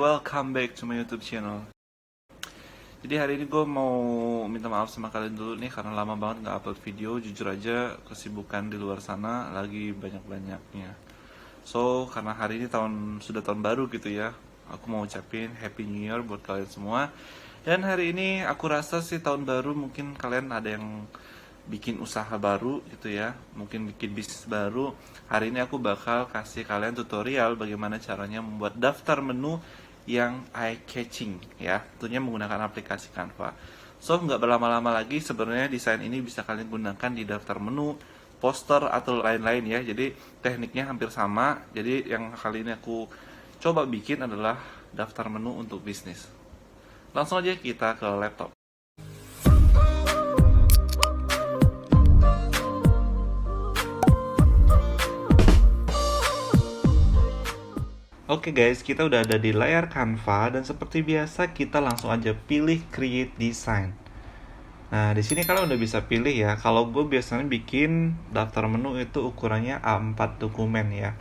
Welcome back to my YouTube channel. Jadi hari ini gue mau minta maaf sama kalian dulu nih karena lama banget nggak upload video. Jujur aja kesibukan di luar sana lagi banyak-banyaknya. So karena hari ini sudah tahun baru gitu ya, aku mau ucapin Happy New Year buat kalian semua. Dan hari ini aku rasa sih tahun baru mungkin kalian ada yang bikin usaha baru gitu ya, mungkin bikin bisnis baru. Hari ini aku bakal kasih kalian tutorial bagaimana caranya membuat daftar menu yang eye catching ya, tentunya menggunakan aplikasi Canva. So nggak berlama-lama lagi, sebenarnya desain ini bisa kalian gunakan di daftar menu, poster atau lain-lain ya. Jadi tekniknya hampir sama. Jadi yang kali ini aku coba bikin adalah daftar menu untuk bisnis. Langsung aja kita ke laptop. Oke guys, kita udah ada di layar Canva dan seperti biasa kita langsung aja pilih Create Design. Nah, di sini kalian udah bisa pilih ya. Kalau gue biasanya bikin daftar menu itu ukurannya A4 dokumen ya.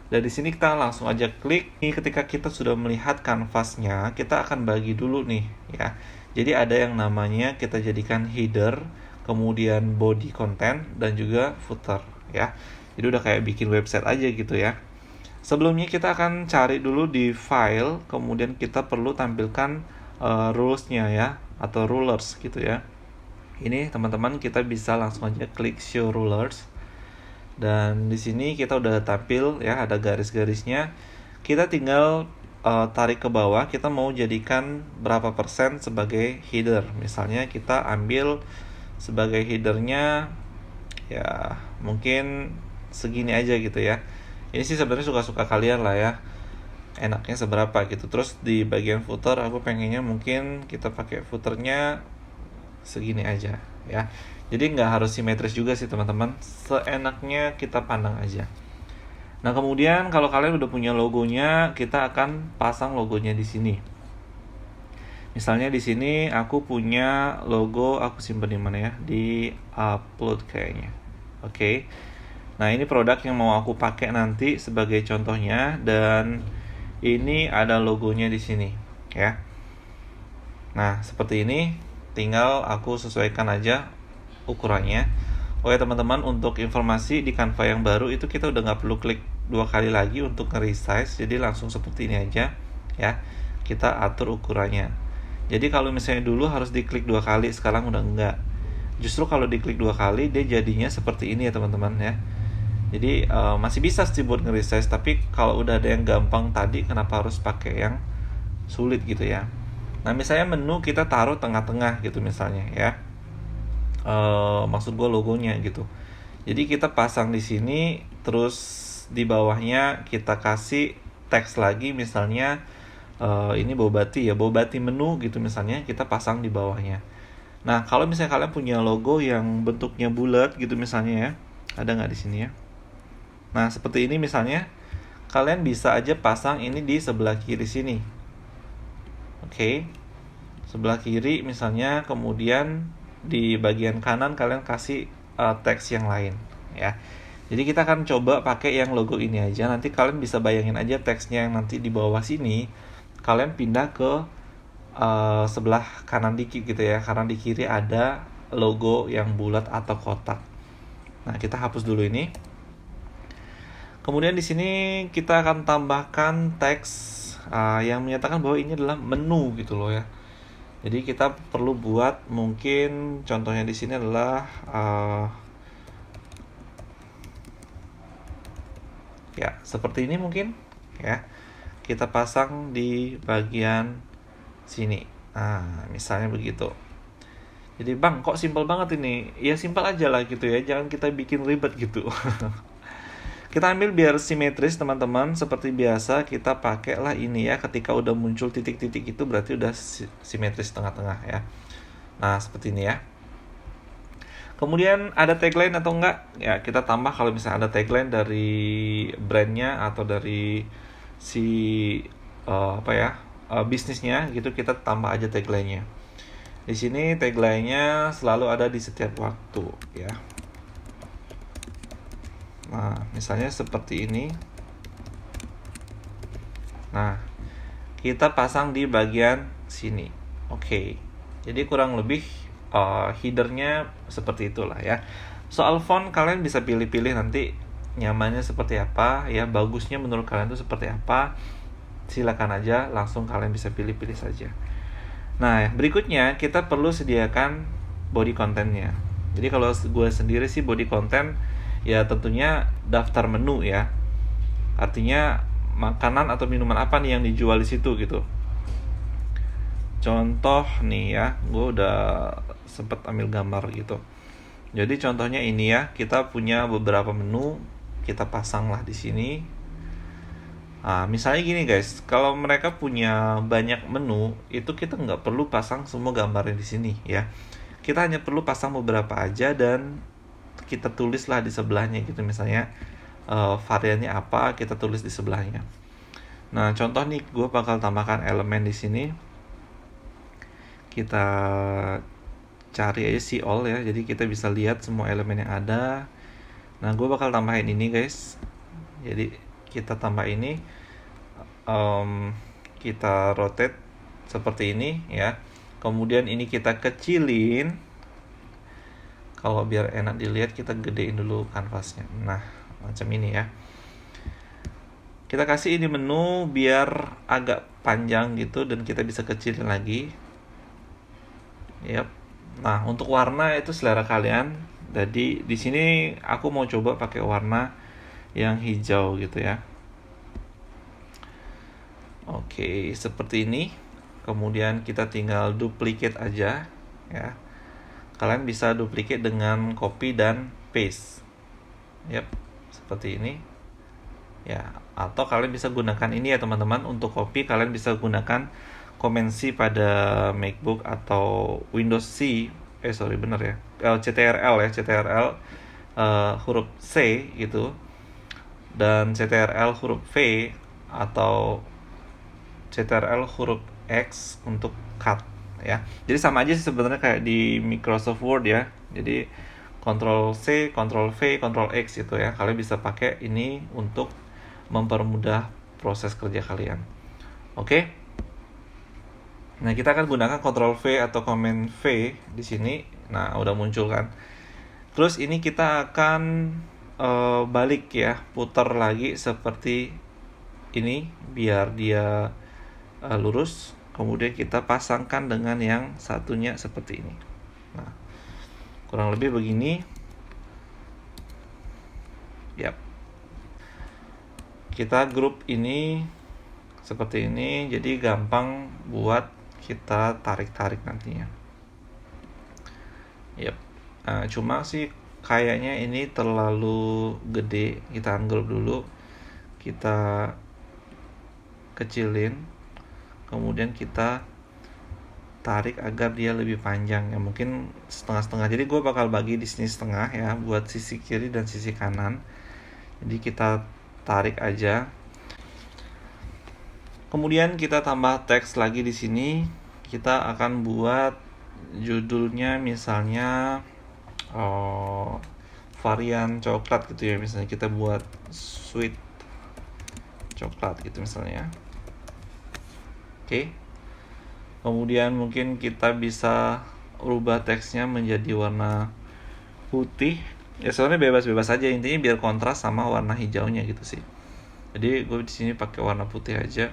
Dan di sini kita langsung aja klik. Ketika kita sudah melihat kanvasnya, kita akan bagi dulu nih ya. Jadi ada yang namanya kita jadikan header, kemudian body content dan juga footer ya. Jadi udah kayak bikin website aja gitu ya. Sebelumnya kita akan cari dulu di file, kemudian kita perlu tampilkan rules-nya ya, atau rulers gitu ya. Ini teman-teman kita bisa langsung aja klik show rulers. Dan di sini kita udah tampil ya, ada garis-garisnya. Kita tinggal tarik ke bawah, kita mau jadikan berapa persen sebagai header. Misalnya kita ambil sebagai headernya ya mungkin segini aja gitu ya. Ini sih sebenarnya suka-suka kalian lah ya, enaknya seberapa gitu. Terus di bagian footer aku pengennya mungkin kita pakai footernya segini aja ya. Jadi nggak harus simetris juga sih teman-teman, seenaknya kita pandang aja. Nah kemudian kalau kalian udah punya logonya, kita akan pasang logonya di sini. Misalnya di sini aku punya logo, aku simpen di mana ya, di upload kayaknya. Oke. Nah ini produk yang mau aku pakai nanti sebagai contohnya, dan ini ada logonya di sini ya. Nah seperti ini, tinggal aku sesuaikan aja ukurannya. Oke teman-teman, untuk informasi di Canva yang baru itu kita udah nggak perlu klik 2 kali lagi untuk nge-resize, jadi langsung seperti ini aja ya. Kita atur ukurannya. Jadi kalau misalnya dulu harus diklik 2 kali, sekarang udah enggak. Justru kalau diklik 2 kali dia jadinya seperti ini ya teman-teman ya. Jadi masih bisa sih buat nge-resize, tapi kalau udah ada yang gampang tadi, kenapa harus pakai yang sulit gitu ya. Nah misalnya menu kita taruh tengah-tengah gitu misalnya ya. Maksud gue logonya gitu. Jadi kita pasang di sini, terus di bawahnya kita kasih teks lagi, misalnya ini Bobati ya, Bobati menu gitu misalnya, kita pasang di bawahnya. Nah kalau misalnya kalian punya logo yang bentuknya bulat gitu misalnya ya, ada nggak di sini ya? Nah seperti ini misalnya, kalian bisa aja pasang ini di sebelah kiri sini. Oke, sebelah kiri misalnya, kemudian di bagian kanan kalian kasih teks yang lain ya. Jadi kita akan coba pakai yang logo ini aja. Nanti kalian bisa bayangin aja teksnya yang nanti di bawah sini, kalian pindah ke sebelah kanan dikit gitu ya, karena di kiri ada logo yang bulat atau kotak. Nah kita hapus dulu ini. Kemudian di sini kita akan tambahkan teks yang menyatakan bahwa ini adalah menu gitu loh ya. Jadi kita perlu buat, mungkin contohnya di sini adalah ya seperti ini mungkin ya. Kita pasang di bagian sini. Nah, misalnya begitu. Jadi bang, kok simpel banget ini? Ya simpel aja lah gitu ya, jangan kita bikin ribet gitu. Kita ambil biar simetris teman-teman. Seperti biasa kita pakailah ini ya, ketika udah muncul titik-titik itu berarti udah simetris tengah-tengah ya. Nah seperti ini ya. Kemudian ada tagline atau enggak? Ya kita tambah kalau misalnya ada tagline dari brandnya atau dari si bisnisnya gitu, kita tambah aja tagline-nya. Di sini tagline-nya selalu ada di setiap waktu ya. Nah, misalnya seperti ini. Nah, kita pasang di bagian sini. Oke. Jadi kurang lebih headernya seperti itulah ya. Soal font kalian bisa pilih-pilih nanti nyamannya seperti apa ya, bagusnya menurut kalian itu seperti apa. Silakan aja, langsung kalian bisa pilih-pilih saja. Nah, berikutnya kita perlu sediakan body contentnya. Jadi kalau gue sendiri sih body content ya tentunya daftar menu ya. Artinya makanan atau minuman apa nih yang dijual di situ gitu. Contoh nih ya, gue udah sempet ambil gambar gitu. Jadi contohnya ini ya, kita punya beberapa menu, kita pasang lah di sini. Nah, misalnya gini guys, kalau mereka punya banyak menu, itu kita nggak perlu pasang semua gambarnya di sini ya. Kita hanya perlu pasang beberapa aja dan kita tulislah di sebelahnya gitu, misalnya variannya apa, kita tulis di sebelahnya. Nah, contoh nih, gue bakal tambahkan elemen di sini. Kita cari aja see all ya, jadi kita bisa lihat semua elemen yang ada. Nah, gue bakal tambahin ini guys. Jadi kita tambah ini, kita rotate seperti ini ya. Kemudian ini kita kecilin. Kalau biar enak dilihat, kita gedein dulu kanvasnya. Nah, macam ini ya. Kita kasih ini menu biar agak panjang gitu dan kita bisa kecilin lagi. Yap. Nah, untuk warna itu selera kalian. Jadi di sini aku mau coba pakai warna yang hijau gitu ya. Oke, seperti ini. Kemudian kita tinggal duplicate aja ya. Kalian bisa duplicate dengan copy dan paste. Yap, seperti ini. Ya, atau kalian bisa gunakan ini ya teman-teman. Untuk copy kalian bisa gunakan Command C pada MacBook atau Windows C. Bener ya. CTRL ya, CTRL huruf C gitu. Dan CTRL huruf V atau CTRL huruf X untuk cut ya. Jadi sama aja sih sebenarnya kayak di Microsoft Word ya. Jadi Ctrl C, Ctrl V, Ctrl X gitu ya. Kalian bisa pakai ini untuk mempermudah proses kerja kalian. Oke. Nah, kita akan gunakan Ctrl V atau Command V di sini. Nah, udah muncul kan. Terus ini kita akan balik ya, putar lagi seperti ini biar dia lurus. Kemudian kita pasangkan dengan yang satunya seperti ini. Nah, kurang lebih begini. Yap. Kita grup ini seperti ini, jadi gampang buat kita tarik-tarik nantinya. Yap. Nah, cuma sih kayaknya ini terlalu gede. Kita unggroup dulu. Kita kecilin. Kemudian kita tarik agar dia lebih panjang ya, mungkin setengah-setengah. Jadi gue bakal bagi di sini setengah ya, buat sisi kiri dan sisi kanan. Jadi kita tarik aja. Kemudian kita tambah teks lagi di sini. Kita akan buat judulnya misalnya varian coklat gitu ya. Misalnya kita buat sweet coklat gitu misalnya. Oke. Kemudian mungkin kita bisa rubah teksnya menjadi warna putih. Ya sebenarnya bebas-bebas aja, intinya biar kontras sama warna hijaunya gitu sih. Jadi gue di sini pakai warna putih aja.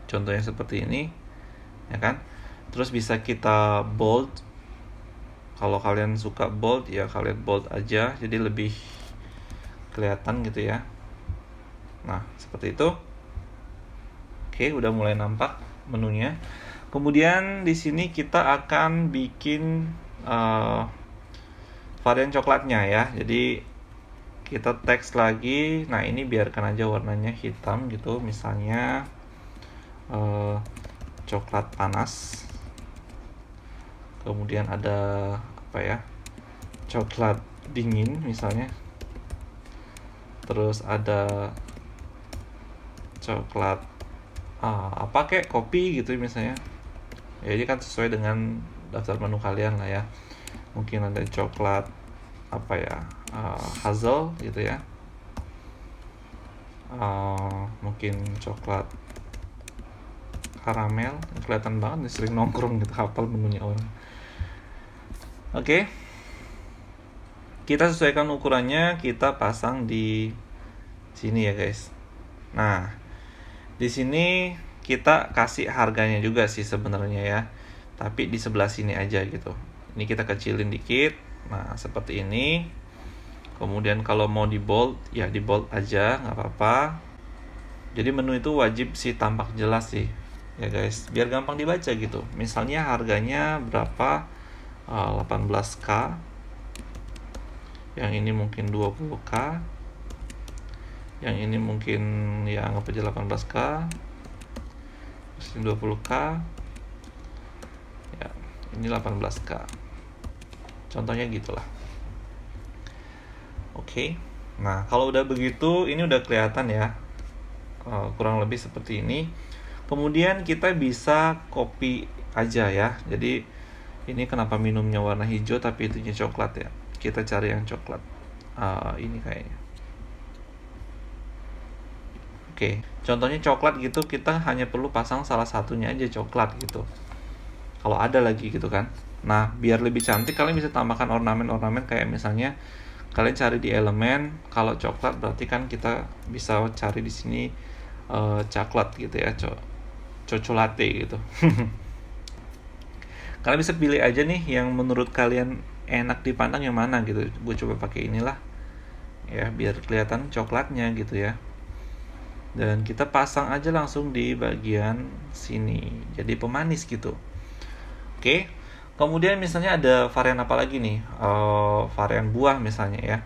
Contohnya seperti ini. Ya kan? Terus bisa kita bold. Kalau kalian suka bold ya kalian bold aja, jadi lebih kelihatan gitu ya. Nah, seperti itu. Oke, udah mulai nampak menunya. Kemudian di sini kita akan bikin varian coklatnya ya. Jadi kita teks lagi. Nah, ini biarkan aja warnanya hitam gitu. Misalnya coklat panas. Kemudian ada apa ya? Coklat dingin misalnya. Terus ada coklat apa kayak kopi gitu misalnya. Ya ini kan sesuai dengan daftar menu kalian lah ya. Mungkin ada coklat apa ya, hazel gitu ya. Mungkin coklat karamel. Kelihatan banget nih sering nongkrong gitu, hafal menunya orang. Oke. Kita sesuaikan ukurannya, kita pasang di sini ya guys. Nah, di sini kita kasih harganya juga sih sebenarnya ya. Tapi di sebelah sini aja gitu. Ini kita kecilin dikit. Nah, seperti ini. Kemudian kalau mau di bold, ya di bold aja, nggak apa-apa. Jadi menu itu wajib sih tampak jelas sih, ya guys, biar gampang dibaca gitu. Misalnya harganya berapa, 18k, yang ini mungkin 20k, yang ini mungkin ya anggap aja 18k, terus ini 20k, ya ini 18k. Contohnya gitulah. Oke. Nah, kalau udah begitu, ini udah kelihatan ya. Kurang lebih seperti ini. Kemudian kita bisa copy aja ya. Jadi ini kenapa minumnya warna hijau tapi itunya coklat ya. Kita cari yang coklat. Ini kayaknya. Oke, contohnya coklat gitu, kita hanya perlu pasang salah satunya aja coklat gitu. Kalau ada lagi gitu kan. Nah, biar lebih cantik kalian bisa tambahkan ornamen-ornamen kayak misalnya kalian cari di elemen, kalau coklat berarti kan kita bisa cari di sini coklat gitu ya, cocolate gitu. Kalian bisa pilih aja nih yang menurut kalian enak dipandang yang mana gitu. Gue coba pakai inilah ya, biar kelihatan coklatnya gitu ya. Dan kita pasang aja langsung di bagian sini, jadi pemanis gitu. Oke. Kemudian misalnya ada varian apa lagi nih, varian buah misalnya ya.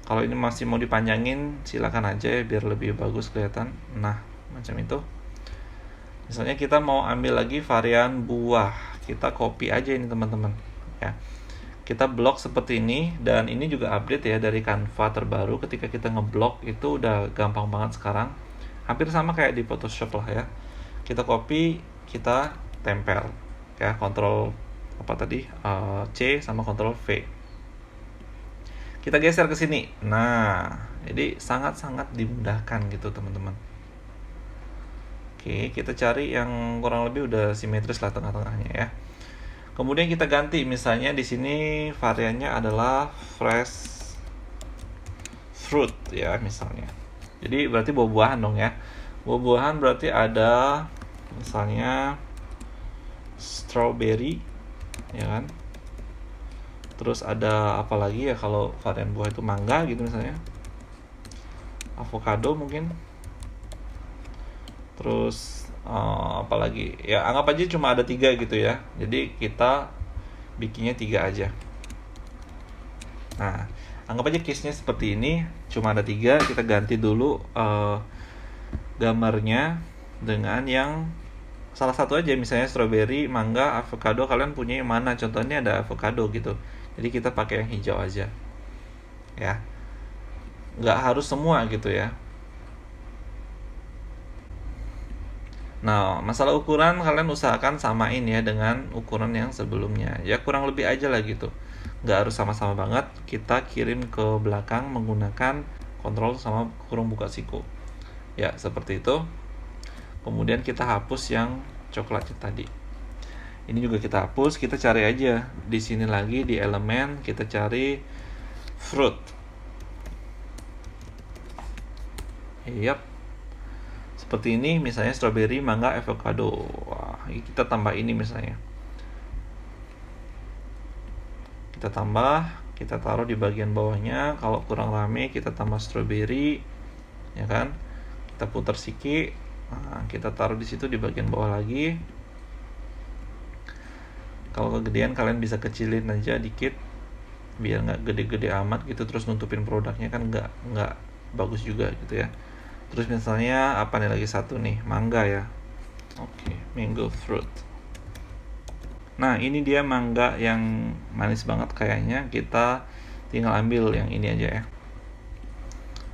Kalau ini masih mau dipanjangin silakan aja ya, biar lebih bagus kelihatan. Nah, macam itu. Misalnya kita mau ambil lagi varian buah, kita copy aja ini teman-teman ya. Kita blok seperti ini, dan ini juga update ya dari Canva terbaru. Ketika kita ngeblok itu udah gampang banget sekarang, hampir sama kayak di Photoshop lah ya. Kita copy, kita tempel ya, kontrol apa tadi, C sama kontrol V. Kita geser ke sini. Nah, jadi sangat-sangat dimudahkan gitu teman-teman. Oke, kita cari yang kurang lebih udah simetris lah tengah-tengahnya ya. Kemudian kita ganti, misalnya di sini variannya adalah fresh fruit ya misalnya. Jadi berarti buah-buahan dong ya. Buah-buahan berarti ada misalnya strawberry ya kan. Terus ada apa lagi ya kalau varian buah itu, mangga gitu misalnya. Avocado mungkin. Terus apalagi ya, anggap aja cuma ada 3 gitu ya, jadi kita bikinnya 3 aja. Nah, anggap aja case nya seperti ini, cuma ada 3, kita ganti dulu gambarnya dengan yang salah satu aja, misalnya strawberry, mangga, avocado. Kalian punya yang mana? Contohnya ada avocado gitu, jadi kita pakai yang hijau aja ya, nggak harus semua gitu ya. Nah, masalah ukuran kalian usahakan samain ya dengan ukuran yang sebelumnya. Ya kurang lebih aja lah gitu. Nggak harus sama-sama banget. Kita kirim ke belakang menggunakan kontrol sama kurung buka siku. Ya, seperti itu. Kemudian kita hapus yang coklatnya tadi. Ini juga kita hapus, kita cari aja. Di sini lagi di elemen kita cari fruit. Yap. Seperti ini misalnya strawberry, mangga, avocado. Wah, kita tambah ini misalnya. Kita tambah, kita taruh di bagian bawahnya. Kalau kurang rame kita tambah strawberry, ya kan? Kita putar sikit. Nah, kita taruh di situ di bagian bawah lagi. Kalau kegedean kalian bisa kecilin aja dikit, biar nggak gede-gede amat gitu. Terus nutupin produknya kan nggak bagus juga gitu ya. Terus misalnya apa nih lagi satu nih, mangga ya. Oke, mango fruit. Nah, ini dia mangga yang manis banget kayaknya. Kita tinggal ambil yang ini aja ya.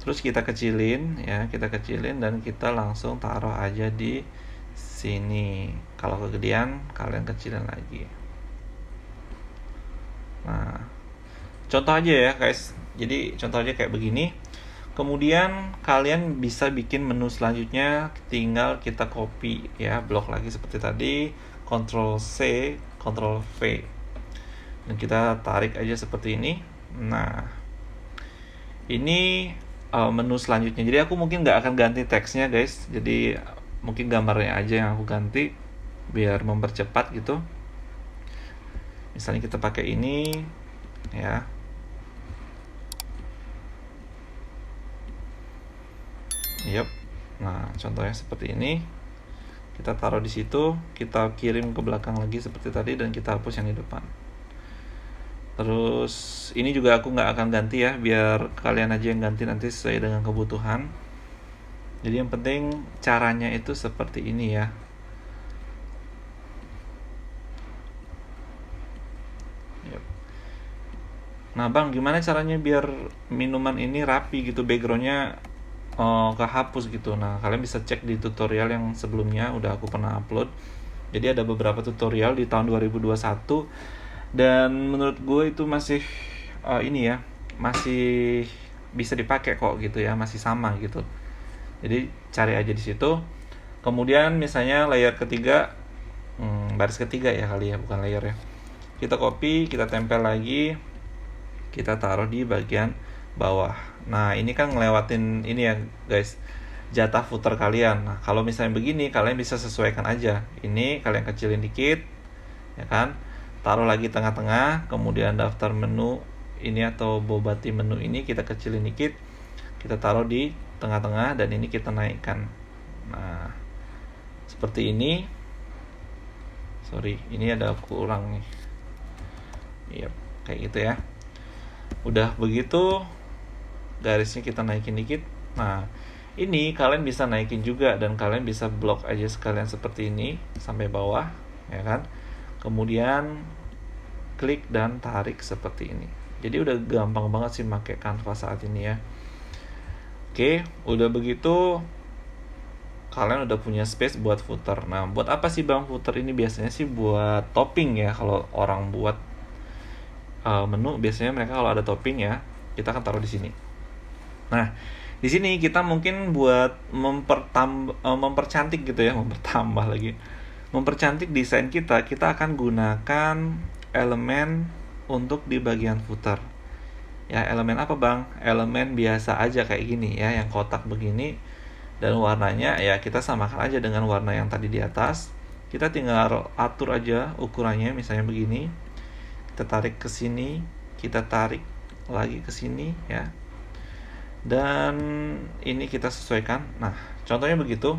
Terus kita kecilin ya, kita kecilin dan kita langsung taruh aja di sini. Kalau kegedean kalian kecilin lagi. Nah, contoh aja ya guys. Jadi contoh aja kayak begini. Kemudian kalian bisa bikin menu selanjutnya, tinggal kita copy ya, blok lagi seperti tadi, Ctrl C, Ctrl V. Dan kita tarik aja seperti ini. Nah, ini menu selanjutnya. Jadi aku mungkin nggak akan ganti teksnya guys. Jadi mungkin gambarnya aja yang aku ganti biar mempercepat gitu. Misalnya kita pakai ini ya. Yep. Nah, contohnya seperti ini. Kita taruh di situ, kita kirim ke belakang lagi seperti tadi dan kita hapus yang di depan. Terus ini juga aku nggak akan ganti ya, biar kalian aja yang ganti nanti sesuai dengan kebutuhan. Jadi yang penting caranya itu seperti ini ya. Yep. Nah bang, gimana caranya biar minuman ini rapi gitu, backgroundnya kehapus gitu. Nah kalian bisa cek di tutorial yang sebelumnya udah aku pernah upload. Jadi ada beberapa tutorial di tahun 2021 dan menurut gue itu masih ini ya, masih bisa dipakai kok gitu ya, masih sama gitu. Jadi cari aja di situ. Kemudian misalnya layer ketiga, baris ketiga ya kali ya, bukan layer ya. Kita copy, kita tempel lagi, kita taruh di bagian bawah. Nah ini kan ngelewatin ini ya guys, jatah footer kalian. Nah kalau misalnya begini kalian bisa sesuaikan aja. Ini kalian kecilin dikit, ya kan? Taruh lagi tengah-tengah. Kemudian daftar menu ini atau bobati menu ini kita kecilin dikit, kita taruh di tengah-tengah dan ini kita naikkan. Nah seperti ini. Sorry, ini ada kurang nih. Iya, kayak gitu ya. Udah begitu garisnya kita naikin dikit. Nah ini kalian bisa naikin juga dan kalian bisa blok aja sekalian seperti ini sampai bawah ya kan. Kemudian klik dan tarik seperti ini. Jadi udah gampang banget sih pakai Canva saat ini ya. Oke, udah begitu kalian udah punya space buat footer. Nah buat apa sih bang footer ini? Biasanya sih buat topping ya. Kalau orang buat menu biasanya mereka kalau ada topping ya kita akan taruh di sini. Nah, di sini kita mungkin buat mempercantik gitu ya, mempertambah lagi. Mempercantik desain kita akan gunakan elemen untuk di bagian footer. Ya, elemen apa, Bang? Elemen biasa aja kayak gini ya, yang kotak begini dan warnanya ya kita samakan aja dengan warna yang tadi di atas. Kita tinggal atur aja ukurannya misalnya begini. Kita tarik ke sini, kita tarik lagi ke sini ya. Dan ini kita sesuaikan. Nah contohnya begitu.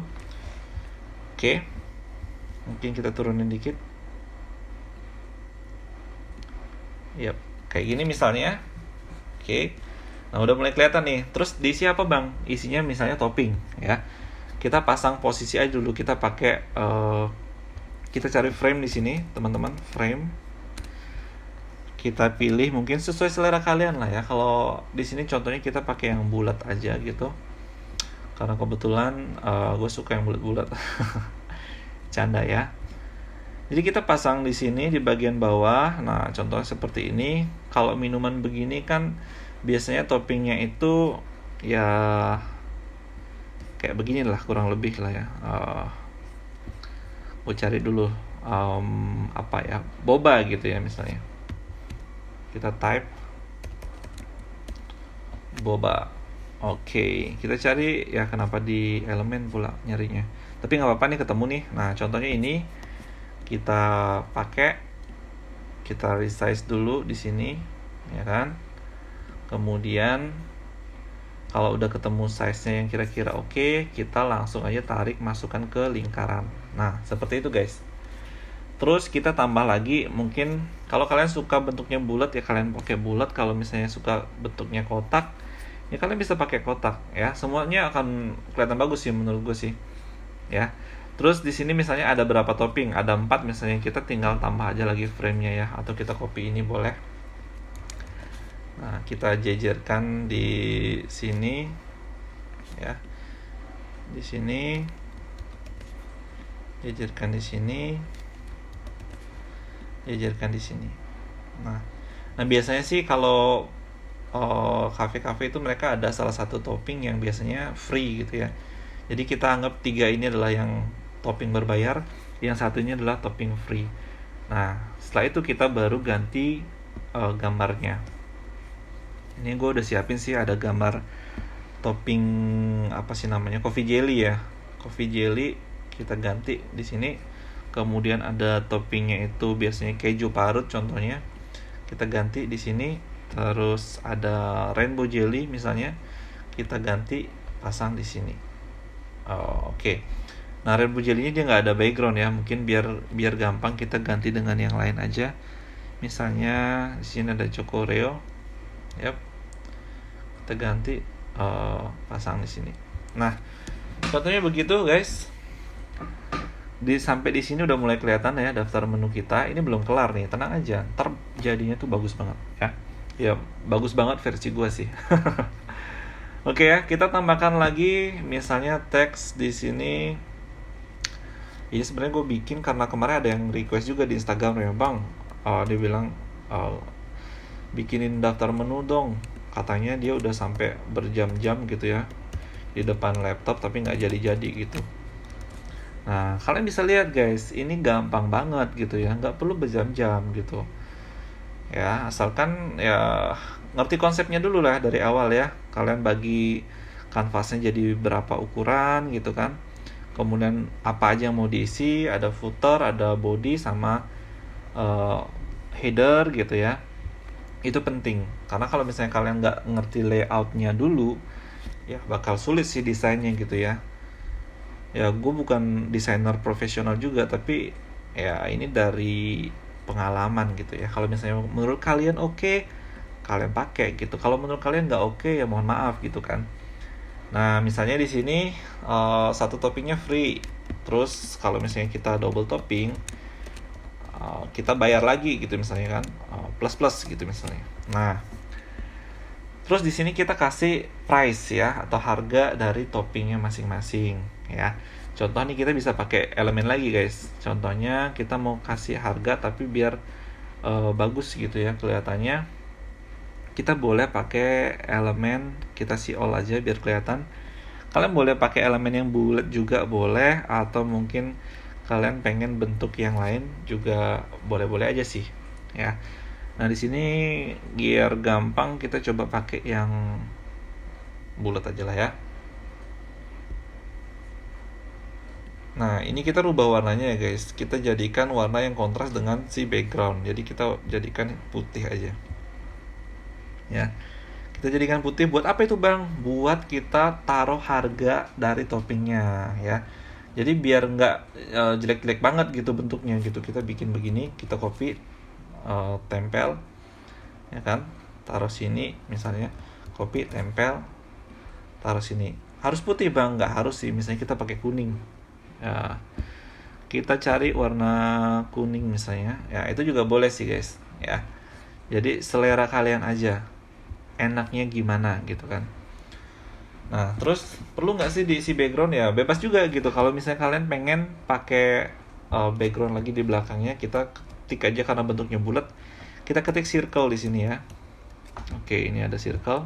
Oke, mungkin kita turunin dikit. Yap, kayak gini misalnya. Oke, nah udah mulai kelihatan nih. Terus diisi apa bang? Isinya misalnya topping ya. Kita pasang posisi aja dulu. Kita pakai kita cari frame di sini teman-teman, frame. Kita pilih mungkin sesuai selera kalian lah ya. Kalau di sini contohnya kita pakai yang bulat aja gitu. Karena kebetulan gue suka yang bulat-bulat. Canda ya. Jadi kita pasang di sini di bagian bawah. Nah, contohnya seperti ini. Kalau minuman begini kan biasanya toppingnya itu ya kayak beginilah kurang lebih lah ya. Gue cari dulu apa ya, boba gitu ya misalnya. Kita type boba. Oke, kita cari ya, kenapa di elemen pula nyarinya. Tapi nggak apa-apa nih, ketemu nih. Nah contohnya ini kita pakai, kita resize dulu di sini ya kan. Kemudian kalau udah ketemu size-nya yang kira-kira oke, kita langsung aja tarik masukkan ke lingkaran. Nah seperti itu guys. Terus kita tambah lagi, mungkin kalau kalian suka bentuknya bulat ya kalian pakai bulat. Kalau misalnya suka bentuknya kotak ya kalian bisa pakai kotak ya. Semuanya akan kelihatan bagus sih menurut gue sih ya. Terus di sini misalnya ada berapa topping? Ada 4 misalnya, kita tinggal tambah aja lagi frame-nya ya, atau kita copy ini boleh. Nah, kita jejerkan di sini ya. Di sini jejerkan di sini. Jejerkan di sini. Nah biasanya sih kalau kafe-kafe itu mereka ada salah satu topping yang biasanya free gitu ya. Jadi kita anggap 3 ini adalah yang topping berbayar, yang satunya adalah topping free. Nah, setelah itu kita baru ganti gambarnya. Ini gue udah siapin sih, ada gambar topping apa sih namanya, coffee jelly ya. Coffee jelly kita ganti di sini. Kemudian ada toppingnya itu biasanya keju parut contohnya. Kita ganti di sini. Terus ada rainbow jelly misalnya, kita ganti pasang di sini. Oke. Nah, rainbow jelly-nya dia nggak ada background ya. Mungkin biar gampang kita ganti dengan yang lain aja. Misalnya di sini ada choco Oreo. Yap. Kita ganti pasang di sini. Nah, contohnya begitu guys. Sampai di sini udah mulai kelihatan ya daftar menu kita. Ini belum kelar nih, tenang aja. Ntar jadinya tuh bagus banget ya. Ya, bagus banget versi gua sih. Oke ya, kita tambahkan lagi misalnya teks di sini. Iya, sebenarnya gue bikin karena kemarin ada yang request juga di Instagram ya, Bang. Dia bilang bikinin daftar menu dong. Katanya dia udah sampai berjam-jam gitu ya di depan laptop tapi nggak jadi-jadi gitu. Nah, kalian bisa lihat guys, ini gampang banget gitu ya, nggak perlu berjam-jam gitu. Ya, asalkan ya ngerti konsepnya dulu lah dari awal ya. Kalian bagi kanvasnya jadi berapa ukuran gitu kan. Kemudian apa aja yang mau diisi, ada footer, ada body, sama header gitu ya. Itu penting, karena kalau misalnya kalian nggak ngerti layoutnya dulu, ya bakal sulit sih desainnya gitu ya. Ya gue bukan desainer profesional juga, tapi ya ini dari pengalaman gitu ya. Kalau misalnya menurut kalian oke, kalian pakai gitu. Kalau menurut kalian nggak oke, ya mohon maaf gitu kan. Nah, misalnya di sini satu toppingnya free. Terus kalau misalnya kita double topping, kita bayar lagi gitu misalnya kan, plus plus gitu misalnya. Nah, terus di sini kita kasih price ya, atau harga dari toppingnya masing-masing ya. Contoh nih, kita bisa pakai elemen lagi guys. Contohnya kita mau kasih harga tapi biar bagus gitu ya kelihatannya. Kita boleh pakai elemen, kita see all aja biar kelihatan. Kalian boleh pakai elemen yang bulat juga boleh, atau mungkin kalian pengen bentuk yang lain juga boleh-boleh aja sih ya. Nah, di sini biar gampang kita coba pakai yang bulat aja lah ya. Nah, ini kita rubah warnanya ya guys. Kita jadikan warna yang kontras dengan si background. Jadi kita jadikan putih aja. Ya. Kita jadikan putih buat apa itu, Bang? Buat kita taruh harga dari toppingnya ya. Jadi biar nggak jelek-jelek banget gitu bentuknya gitu. Kita bikin begini, kita copy, tempel ya kan, taruh sini misalnya, copy, tempel, taruh sini. Harus putih Bang, nggak harus sih, misalnya kita pakai kuning ya, kita cari warna kuning misalnya ya, itu juga boleh sih guys ya. Jadi selera kalian aja, enaknya gimana gitu kan. Nah, terus perlu nggak sih diisi background? Ya bebas juga gitu. Kalau misalnya kalian pengen pakai background lagi di belakangnya, kita ketik aja karena bentuknya bulat. Kita ketik circle di sini ya. Oke, ini ada circle.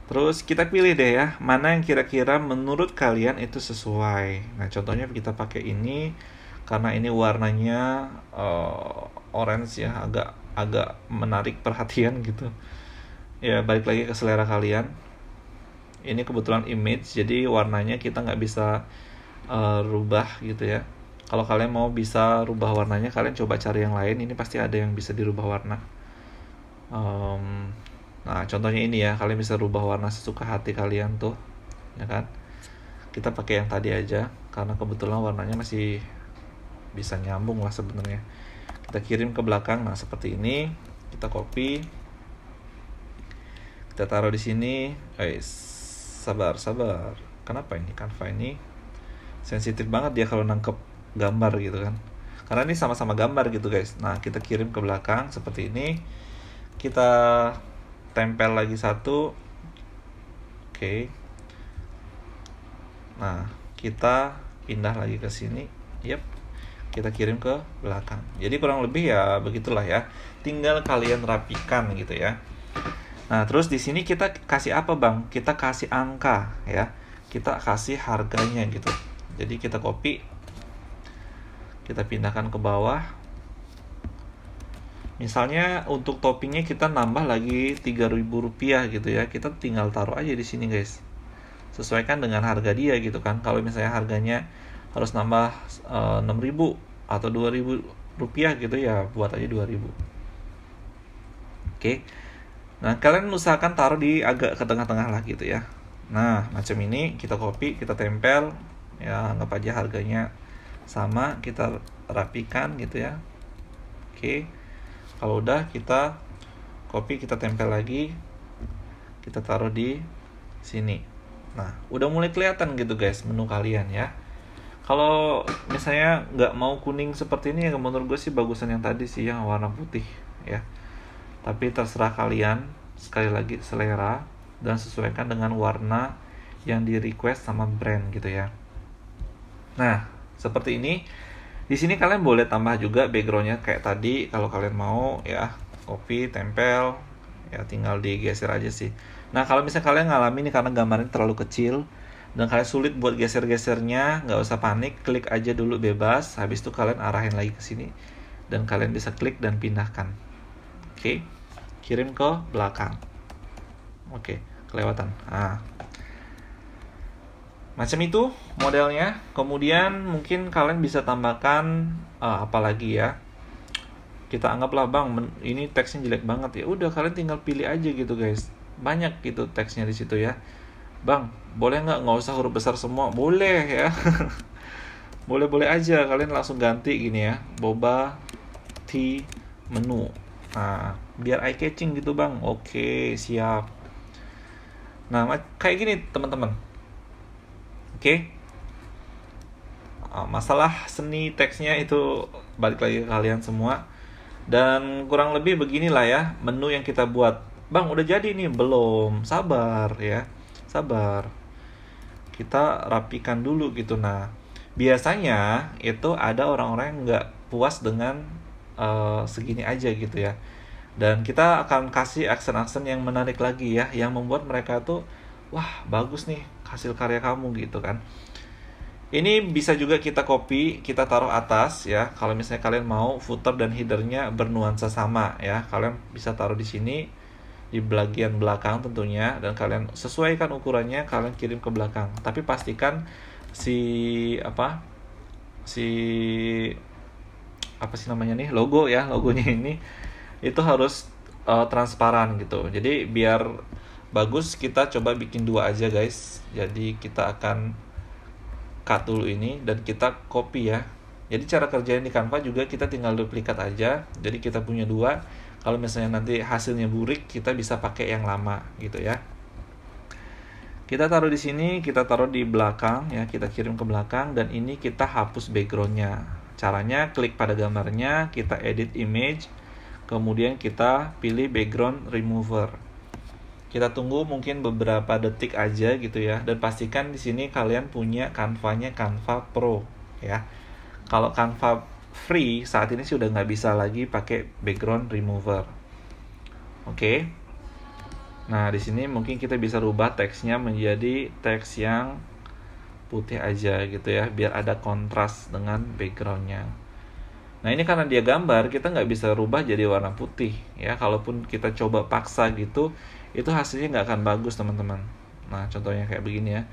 Terus kita pilih deh ya, mana yang kira-kira menurut kalian itu sesuai. Nah, contohnya kita pakai ini karena ini warnanya orange ya, agak menarik perhatian gitu. Ya, balik lagi ke selera kalian. Ini kebetulan image, jadi warnanya kita nggak bisa rubah gitu ya. Kalau kalian mau bisa rubah warnanya, kalian coba cari yang lain. Ini pasti ada yang bisa dirubah warna. Nah, contohnya ini ya, kalian bisa rubah warna sesuka hati kalian tuh, ya kan? Kita pakai yang tadi aja, karena kebetulan warnanya masih bisa nyambung lah sebenarnya. Kita kirim ke belakang, nah seperti ini. Kita copy, kita taruh di sini. Sabar. Kenapa ini Canva ini sensitif banget dia kalau nangkep gambar gitu kan? Karena ini sama-sama gambar gitu guys. Nah, kita kirim ke belakang seperti ini. Kita tempel lagi satu. Oke. Nah, kita pindah lagi ke sini. Yep. kita kirim ke belakang. Jadi kurang lebih ya begitulah ya. Tinggal kalian rapikan gitu ya. Nah, terus di sini kita kasih apa, Bang? Kita kasih angka ya. Kita kasih harganya gitu. Jadi kita copy, kita pindahkan ke bawah. Misalnya untuk toppingnya kita nambah lagi Rp3.000 gitu ya. Kita tinggal taruh aja di sini, guys. Sesuaikan dengan harga dia gitu kan. Kalau misalnya harganya harus nambah 6.000 atau Rp2.000 gitu ya, buat aja 2.000. Oke. Nah, kalian usahakan taruh di agak ke tengah-tengah lah gitu ya. Nah, macam ini kita copy, kita tempel ya, anggap aja harganya sama, kita rapikan gitu ya. Oke. Kalau udah kita copy, kita tempel lagi, kita taruh di sini. Nah, udah mulai kelihatan gitu guys menu kalian ya. Kalau misalnya nggak mau kuning seperti ini ya, menurut gue sih bagusan yang tadi sih, yang warna putih ya. Tapi terserah kalian, sekali lagi selera, dan sesuaikan dengan warna yang di request sama brand gitu ya. Nah, seperti ini. Di sini kalian boleh tambah juga backgroundnya kayak tadi, kalau kalian mau ya, copy, tempel, ya tinggal digeser aja sih. Nah, kalau misalnya kalian ngalamin nih karena gambarnya terlalu kecil dan kalian sulit buat geser-gesernya, nggak usah panik, klik aja dulu bebas, habis itu kalian arahin lagi ke sini dan kalian bisa klik dan pindahkan. Oke, kirim ke belakang. Oke, kelewatan. Nah, macam itu modelnya. Kemudian mungkin kalian bisa tambahkan apa lagi ya. Kita anggaplah, Bang, ini teksnya jelek banget ya. Udah, kalian tinggal pilih aja gitu guys. Banyak gitu teksnya di situ ya. Bang, boleh nggak usah huruf besar semua? Boleh ya. Boleh-boleh aja, kalian langsung ganti gini ya. Boba tea menu. Nah, biar eye catching gitu, Bang. Oke, siap. Nah, kayak gini teman-teman. Oke. Masalah seni teksnya itu balik lagi ke kalian semua. Dan kurang lebih beginilah ya menu yang kita buat. Bang, udah jadi nih? Belum. Sabar ya. Sabar. Kita rapikan dulu gitu. Nah, biasanya itu ada orang-orang yang nggak puas dengan segini aja gitu ya. Dan kita akan kasih aksen-aksen yang menarik lagi ya, yang membuat mereka tuh, wah bagus nih hasil karya kamu gitu kan. Ini bisa juga kita copy, kita taruh atas ya. Kalau misalnya kalian mau footer dan headernya bernuansa sama ya, kalian bisa taruh di sini di bagian belakang tentunya, dan kalian sesuaikan ukurannya, kalian kirim ke belakang. Tapi pastikan si apa sih namanya nih, logonya ini itu harus transparan gitu. Jadi biar bagus, kita coba bikin 2 aja guys. Jadi kita akan cut dulu ini dan kita copy ya. Jadi cara kerjain di Canva juga kita tinggal duplikat aja. Jadi kita punya 2. Kalau misalnya nanti hasilnya burik, kita bisa pakai yang lama gitu ya. Kita taruh di sini, kita taruh di belakang ya, kita kirim ke belakang, dan ini kita hapus backgroundnya. Caranya klik pada gambarnya, kita edit image, kemudian kita pilih background remover. Kita tunggu mungkin beberapa detik aja gitu ya, dan pastikan di sini kalian punya Canva-nya Canva Pro ya. Kalau Canva free saat ini sih udah nggak bisa lagi pakai background remover. Oke. Nah, di sini mungkin kita bisa rubah teksnya menjadi teks yang putih aja gitu ya, biar ada kontras dengan backgroundnya. Nah, ini karena dia gambar, kita nggak bisa rubah jadi warna putih ya. Kalaupun kita coba paksa gitu, itu hasilnya nggak akan bagus teman-teman. Nah, contohnya kayak begini ya,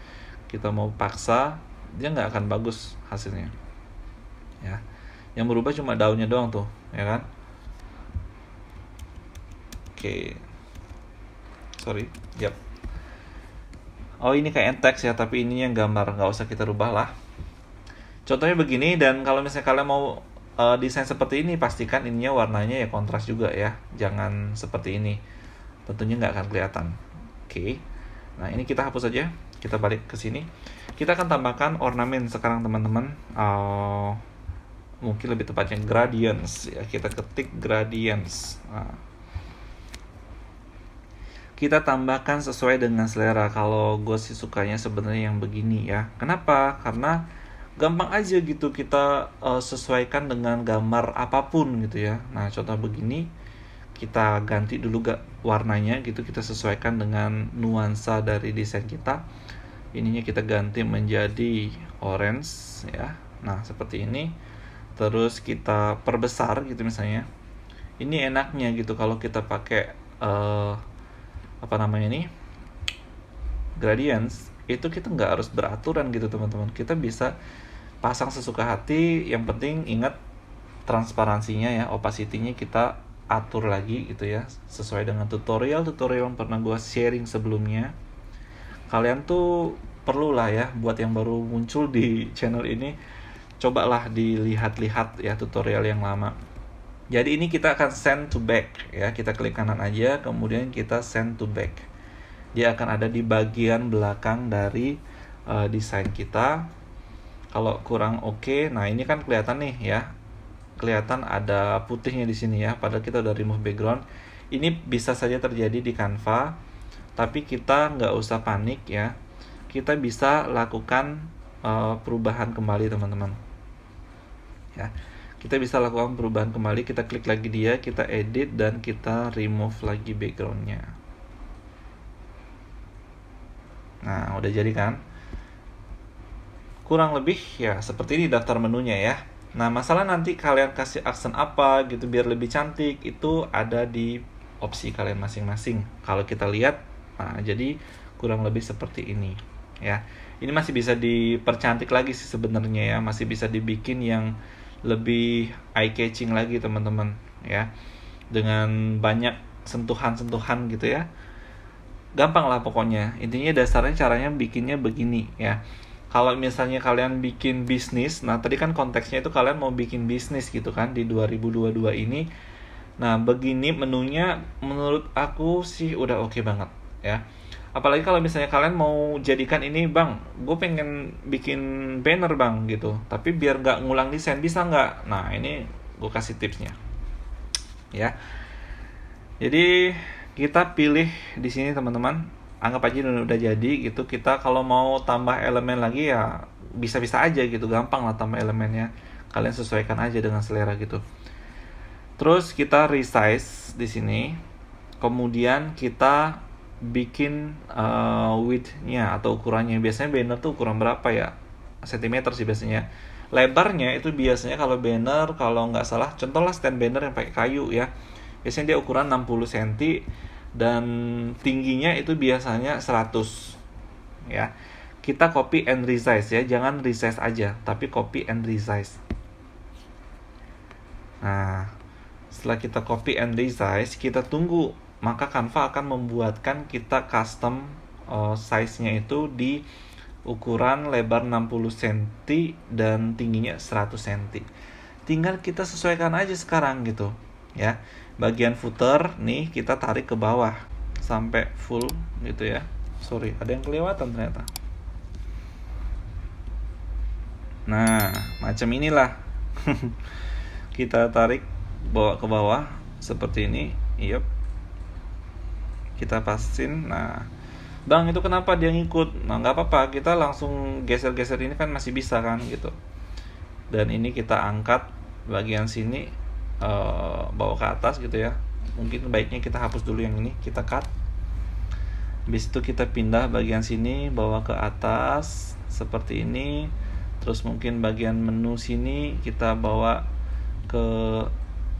kita mau paksa, dia nggak akan bagus hasilnya ya. Yang berubah cuma daunnya doang tuh ya kan. Oke. Sorry, yap. Oh, ini kayak teks ya, tapi ini yang gambar, nggak usah kita rubah lah. Contohnya begini, dan kalau misalnya kalian mau desain seperti ini, pastikan ininya warnanya ya kontras juga ya, jangan seperti ini, tentunya nggak akan kelihatan. Oke. Nah, ini kita hapus aja, kita balik ke sini. Kita akan tambahkan ornamen sekarang teman-teman. Mungkin lebih tepatnya gradients ya, kita ketik gradients. Nah, kita tambahkan sesuai dengan selera. Kalau gue sih sukanya sebenarnya yang begini ya. Kenapa? Karena gampang aja gitu kita sesuaikan dengan gambar apapun gitu ya. Nah, contoh begini, kita ganti dulu warnanya gitu, kita sesuaikan dengan nuansa dari desain kita. Ininya kita ganti menjadi orange ya. Nah, seperti ini. Terus kita perbesar gitu misalnya. Ini enaknya gitu kalau kita pakai apa namanya ini, gradients, itu kita nggak harus beraturan gitu teman-teman. Kita bisa pasang sesuka hati, yang penting ingat transparansinya ya, opacity-nya kita atur lagi gitu ya, sesuai dengan tutorial yang pernah gue sharing sebelumnya. Kalian tuh perlu lah ya, buat yang baru muncul di channel ini, cobalah dilihat-lihat ya tutorial yang lama. Jadi ini kita akan send to back ya, kita klik kanan aja, kemudian kita send to back. Dia akan ada di bagian belakang dari desain kita. Kalau kurang oke, nah ini kan kelihatan nih ya, kelihatan ada putihnya di sini ya, padahal kita udah remove background. Ini bisa saja terjadi di Canva, tapi kita nggak usah panik ya. Kita bisa lakukan perubahan kembali teman-teman. Ya, kita bisa lakukan perubahan kembali. Kita klik lagi dia, kita edit dan kita remove lagi backgroundnya. Nah, udah jadi kan? Kurang lebih ya seperti ini daftar menunya ya. Nah, masalah nanti kalian kasih aksen apa gitu biar lebih cantik, itu ada di opsi kalian masing-masing. Kalau kita lihat, nah jadi kurang lebih seperti ini ya. Ini masih bisa dipercantik lagi sih sebenarnya ya, masih bisa dibikin yang lebih eye catching lagi teman-teman ya, dengan banyak sentuhan-sentuhan gitu ya. Gampang lah pokoknya, intinya dasarnya caranya bikinnya begini ya. Kalau misalnya kalian bikin bisnis, nah tadi kan konteksnya itu kalian mau bikin bisnis gitu kan di 2022 ini. Nah, begini menunya menurut aku sih udah oke banget ya. Apalagi kalau misalnya kalian mau jadikan ini, bang, gue pengen bikin banner bang gitu, tapi biar nggak ngulang desain, bisa nggak? Nah, ini gue kasih tipsnya ya. Jadi kita pilih di sini teman-teman, anggap aja udah jadi gitu. Kita kalau mau tambah elemen lagi ya bisa-bisa aja gitu, gampang lah tambah elemennya. Kalian sesuaikan aja dengan selera gitu. Terus kita resize di sini, kemudian kita bikin width-nya atau ukurannya. Biasanya banner tuh ukuran berapa ya? Sentimeter sih biasanya. Lebarnya itu biasanya kalau banner, kalau nggak salah, contohlah stand banner yang pakai kayu ya, biasanya dia ukuran 60 cm dan tingginya itu biasanya 100 ya. Kita copy and resize ya, jangan resize aja, tapi copy and resize. Nah, setelah kita copy and resize, kita tunggu, maka Canva akan membuatkan kita custom size-nya itu di ukuran lebar 60 cm dan tingginya 100 cm. Tinggal kita sesuaikan aja sekarang gitu ya. Bagian footer nih kita tarik ke bawah sampai full gitu ya. Sorry, ada yang kelewatan ternyata. Nah, macam inilah. Kita tarik bawa ke bawah seperti ini. Yep. Kita pasin. Nah, bang itu kenapa dia ngikut? Nah, nggak apa-apa, kita langsung geser-geser ini kan masih bisa kan gitu. Dan ini kita angkat bagian sini, bawa ke atas gitu ya. Mungkin baiknya kita hapus dulu yang ini, kita cut. Habis itu kita pindah bagian sini, bawa ke atas seperti ini. Terus mungkin bagian menu sini kita bawa ke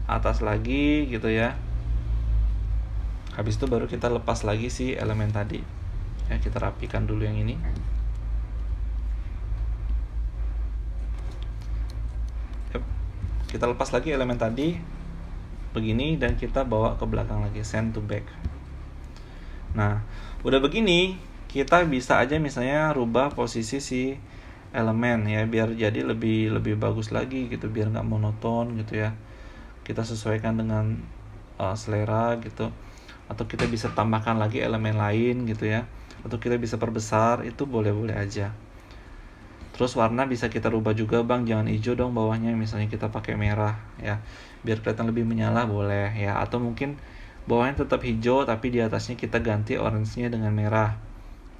atas lagi gitu ya. Habis itu baru kita lepas lagi si elemen tadi ya, kita rapikan dulu yang ini. Yep. Kita lepas lagi elemen tadi begini dan kita bawa ke belakang lagi, send to back. Nah, udah begini kita bisa aja misalnya rubah posisi si elemen ya, biar jadi lebih bagus lagi gitu, biar nggak monoton gitu ya. Kita sesuaikan dengan selera gitu, atau kita bisa tambahkan lagi elemen lain gitu ya, atau kita bisa perbesar, itu boleh-boleh aja. Terus warna bisa kita rubah juga, bang jangan hijau dong bawahnya, misalnya kita pakai merah ya, biar kelihatan lebih menyala, boleh ya. Atau mungkin bawahnya tetap hijau tapi di atasnya kita ganti orange-nya dengan merah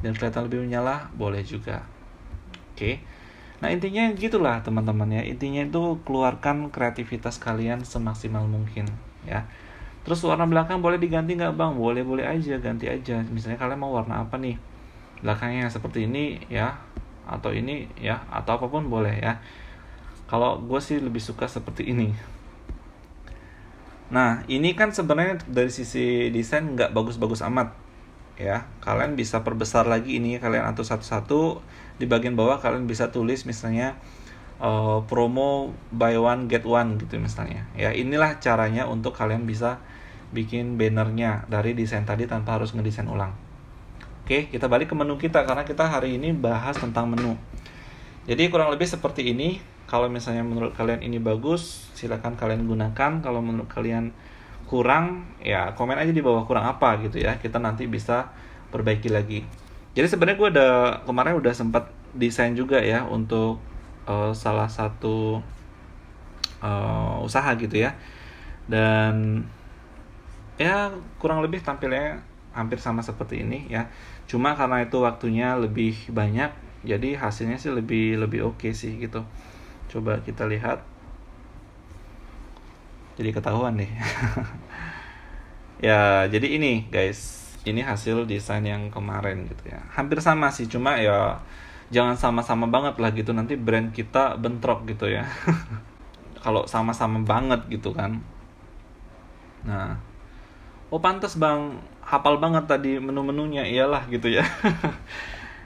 dan kelihatan lebih menyala, boleh juga. Oke. Nah intinya gitulah teman-teman ya, intinya itu keluarkan kreativitas kalian semaksimal mungkin ya. Terus warna belakang boleh diganti nggak bang? Boleh aja, ganti aja. Misalnya kalian mau warna apa nih, belakangnya seperti ini ya, atau ini ya, atau apapun boleh ya. Kalau gue sih lebih suka seperti ini. Nah ini kan sebenarnya dari sisi desain nggak bagus-bagus amat ya. Kalian bisa perbesar lagi ini, kalian atur satu-satu. Di bagian bawah kalian bisa tulis misalnya promo buy one get one gitu misalnya ya. Inilah caranya untuk kalian bisa bikin bannernya dari desain tadi tanpa harus ngedesain ulang. Oke, kita balik ke menu kita karena kita hari ini bahas tentang menu. Jadi kurang lebih seperti ini. Kalau misalnya menurut kalian ini bagus, silakan kalian gunakan. Kalau menurut kalian kurang, ya komen aja di bawah kurang apa gitu ya. Kita nanti bisa perbaiki lagi. Jadi sebenarnya gue kemarin udah sempat desain juga ya untuk salah satu usaha gitu ya. Dan ya kurang lebih tampilnya hampir sama seperti ini ya. Cuma karena itu waktunya lebih banyak, jadi hasilnya sih lebih oke sih gitu. Coba kita lihat. Jadi ketahuan deh. Ya, jadi ini guys. Ini hasil desain yang kemarin gitu ya. Hampir sama sih, cuma ya jangan sama-sama banget lah gitu, nanti brand kita bentrok gitu ya. Kalau sama-sama banget gitu kan. Nah, oh pantas bang, hafal banget tadi menu-menunya, iyalah gitu ya.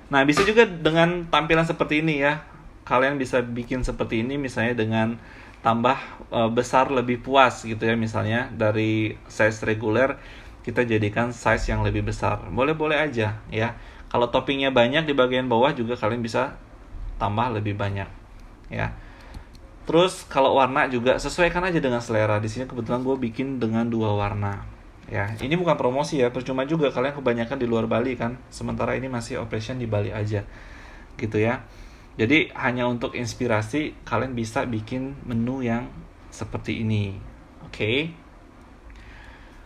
Nah bisa juga dengan tampilan seperti ini ya. Kalian bisa bikin seperti ini misalnya dengan tambah besar lebih puas gitu ya. Misalnya dari size reguler kita jadikan size yang lebih besar. Boleh-boleh aja ya. Kalau toppingnya banyak di bagian bawah juga kalian bisa tambah lebih banyak ya. Terus kalau warna juga sesuaikan aja dengan selera. Di sini kebetulan gue bikin dengan 2 warna. Ya, ini bukan promosi ya, percuma juga kalian kebanyakan di luar Bali kan. Sementara ini masih operation di Bali aja. Gitu ya. Jadi hanya untuk inspirasi kalian bisa bikin menu yang seperti ini. Oke.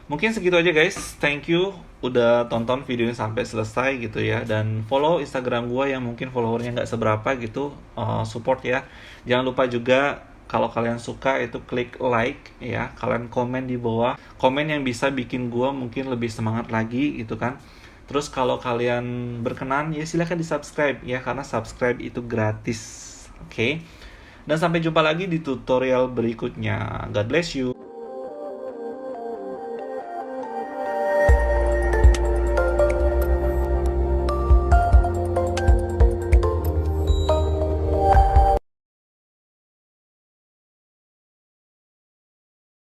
Mungkin segitu aja guys. Thank you udah tonton videonya sampai selesai gitu ya. Dan follow Instagram gue yang mungkin followernya nggak seberapa gitu. Support ya. Jangan lupa juga kalau kalian suka itu klik like ya. Kalian komen di bawah. Komen yang bisa bikin gue mungkin lebih semangat lagi gitu kan. Terus kalau kalian berkenan ya silahkan di subscribe ya. Karena subscribe itu gratis. Oke. Dan sampai jumpa lagi di tutorial berikutnya. God bless you.